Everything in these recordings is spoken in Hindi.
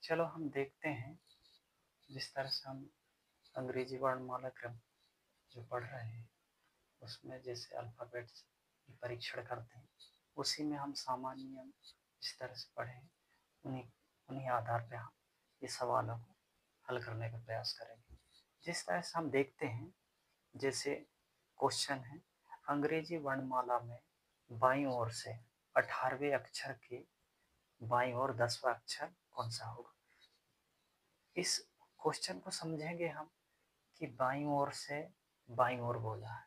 चलो हम देखते हैं, जिस तरह से हम अंग्रेजी वर्णमाला क्रम जो पढ़ रहे हैं उसमें जैसे अल्फ़ाबेट्स की परीक्षण करते हैं, उसी में हम सामान्य नियम जिस तरह से पढ़े हैं उन्हीं उन्हीं आधार पे हम ये सवालों को हल करने का प्रयास करेंगे। जिस तरह से हम देखते हैं, जैसे क्वेश्चन है, अंग्रेजी वर्णमाला में बाईं ओर से 18वें अक्षर के बाईं ओर 10वां अक्षर कौन सा होगा। इस क्वेश्चन को समझेंगे हम कि बाईं ओर से बाईं ओर बोला है।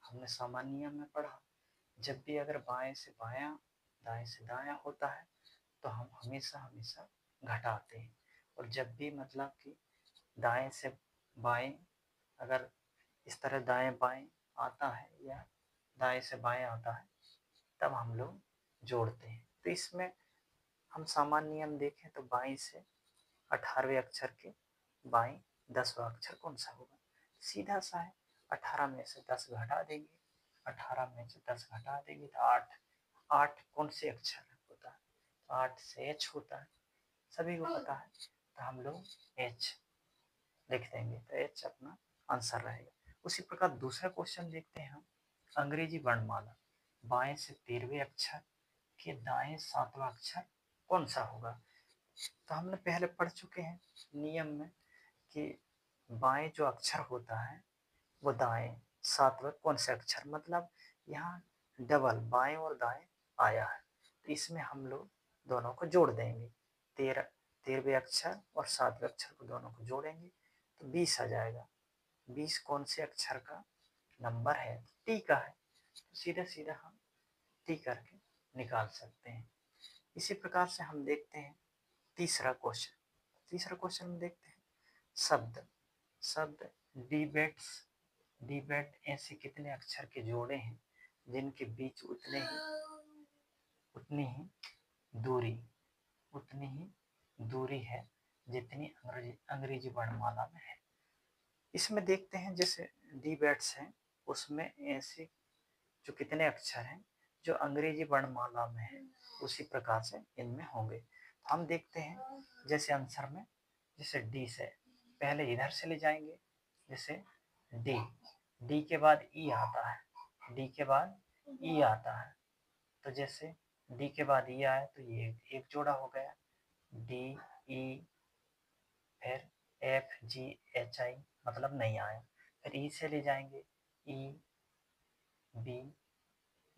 हमने सामान्य नियम में पढ़ा, जब भी अगर बाएं से बायां दाएं से दायां होता है तो हम हमेशा हमेशा घटाते हैं, और जब भी मतलब कि दाएं से बाएं अगर इस तरह दाएं बाएं आता है या दाएं से बाएं आता है तब हम लोग जोड़ते हैं। तो इसमें हम सामान्य नियम देखें तो बाईं से 18वें अक्षर के बाईं 10वां अक्षर कौन सा होगा। सीधा सा है, 18 में से 10 घटा देंगे, 18 में से 10 घटा देंगे तो 8। 8 कौन से अक्षर होता है, तो 8 से एच होता है, सभी को पता है। तो हम लोग एच लिख देंगे, तो एच अपना आंसर रहेगा। उसी प्रकार दूसरा क्वेश्चन देखते हैं हम, अंग्रेजी वर्णमाला बाएं से 13वें अक्षर के दाएं 7वां अक्षर कौन सा होगा। तो हमने पहले पढ़ चुके हैं नियम में कि बाएं जो अक्षर होता है वो दाएं 7वां कौन सा अक्षर, मतलब यहाँ डबल बाएं और दाएं आया है, तो इसमें हम लोग दोनों को जोड़ देंगे। 13वें अक्षर और 7वें अक्षर को दोनों को जोड़ेंगे तो 20 आ जाएगा। 20 कौन से अक्षर का नंबर है, टी का है, तो सीधा सीधा हम टी करके निकाल सकते हैं। इसी प्रकार से हम देखते हैं तीसरा क्वेश्चन। तीसरा क्वेश्चन में देखते हैं, शब्द शब्द डिबेट्स डिबेट ऐसे कितने अक्षर के जोड़े हैं जिनके बीच उतनी ही दूरी उतनी ही दूरी है जितनी अंग्रेजी वर्णमाला में है। इसमें देखते हैं जैसे डिबेट्स हैं, उसमें ऐसे जो कितने अक्षर हैं जो अंग्रेजी वर्णमाला में है उसी प्रकार से इनमें होंगे। तो हम देखते हैं जैसे आंसर में, जैसे डी से पहले इधर से ले जाएंगे, जैसे डी डी के बाद ई आता है, डी के बाद ई आता है, तो जैसे डी के बाद ई आया तो ये एक जोड़ा हो गया, डी ई, फिर एफ जी एच आई मतलब नहीं आया। फिर ई से ले जाएंगे, ई बी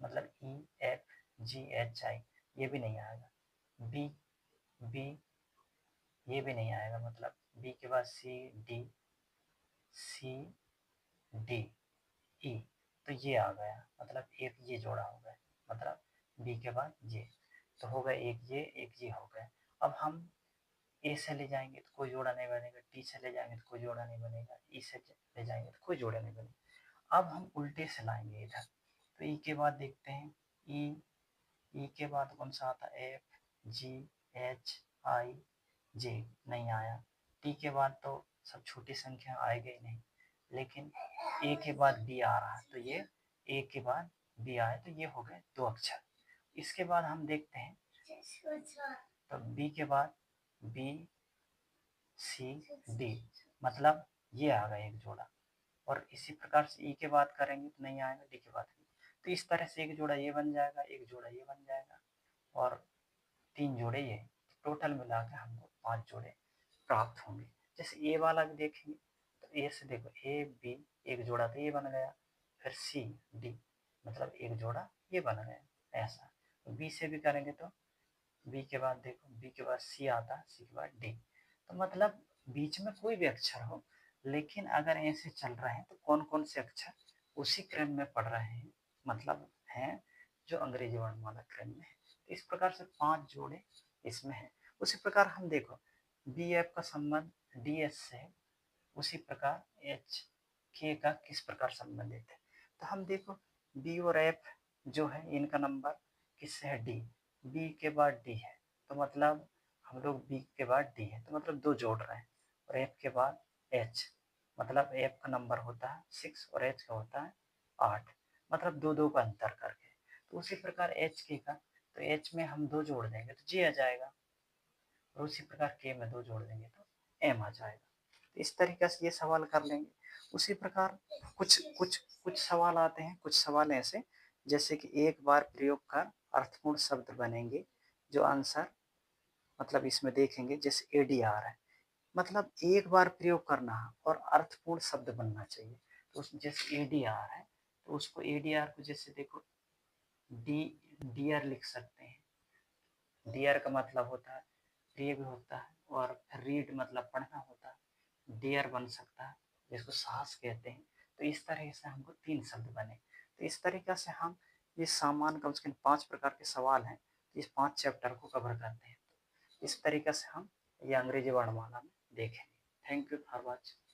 मतलब E F G H I, ये भी नहीं आएगा। बी बी ये भी नहीं आएगा, मतलब बी के बाद C D C D E, तो ये आ गया, मतलब एक ये जोड़ा हो गया, मतलब बी के बाद ये, तो हो गया एक ये हो गया। अब हम ए से ले जाएंगे तो कोई जोड़ा नहीं बनेगा, टी से ले जाएंगे तो कोई जोड़ा नहीं बनेगा, ई से ले जाएंगे तो कोई जोड़ा नहीं बनेगा। अब हम उल्टे से लाएंगे इधर, तो ई के बाद देखते हैं, ई के बाद कौन सा आता है, एफ जी एच आई जे नहीं आया। टी के बाद तो सब छोटी संख्या आएगी ही नहीं, लेकिन ए के बाद बी आ रहा है, तो ये ए के बाद बी आए तो ये हो गए दो अक्षर। इसके बाद हम देखते हैं, तो बी के बाद बी सी डी, मतलब ये आ गया एक जोड़ा। और इसी प्रकार से ई के बाद करेंगे तो नहीं आएगा, डी के बाद भी। तो इस तरह से एक जोड़ा ये बन जाएगा, एक जोड़ा ये बन जाएगा, और 3 जोड़े ये, टोटल मिला के हमको 5 जोड़े प्राप्त होंगे। जैसे ए वाला भी देखेंगे तो ए से देखो, ए बी एक जोड़ा तो ये बन गया, फिर सी डी मतलब एक जोड़ा ये बन गया, ऐसा। तो बी से भी करेंगे तो बी के बाद देखो, बी के बाद सी आता है, सी के बाद डी, तो मतलब बीच में कोई भी अक्षर हो, लेकिन अगर ऐसे चल रहे हैं तो कौन कौन से अक्षर उसी क्रम में पढ़ रहे हैं, मतलब हैं जो अंग्रेजी वर्णमाला क्रम में है। तो इस प्रकार से 5 जोड़े इसमें है। उसी प्रकार हम देखो बी एफ का संबंध डी एस से है, उसी प्रकार एच के का किस प्रकार संबंधित है। तो हम देखो बी और एफ जो है इनका नंबर किससे है, डी, बी के बाद डी है, तो मतलब हम लोग बी के बाद डी है, तो मतलब 2 जोड़ रहे हैं, और एफ के बाद एच, मतलब एफ का नंबर होता है 6 और एच का होता है 8, मतलब 2 का अंतर करके। तो उसी प्रकार एच के का, तो एच में हम 2 जोड़ देंगे तो जी आ जाएगा, और उसी प्रकार के में 2 जोड़ देंगे तो एम आ जाएगा। तो इस तरीके से ये सवाल कर लेंगे। उसी प्रकार कुछ सवाल आते हैं, कुछ सवाल ऐसे जैसे कि एक बार प्रयोग कर अर्थपूर्ण शब्द बनेंगे, जो आंसर मतलब इसमें देखेंगे जैसे एडीआर है, मतलब एक बार प्रयोग करना है और अर्थपूर्ण शब्द बनना चाहिए। तो जैसे एडीआर है तो उसको एडीआर को जैसे देखो डी डियर लिख सकते हैं। डियर का मतलब होता है प्रिय भी होता है, और रीड मतलब पढ़ना होता है। डियर बन सकता है जिसको साहस कहते हैं। तो इस तरह से हमको 3 शब्द बने। तो इस तरीके से हम ये सामान्य कम से कम 5 प्रकार के सवाल हैं, इस 5 चैप्टर को कवर करते हैं। इस तरीके से हम ये अंग्रेजी वर्णमाला में देखेंगे। Thank you for watching.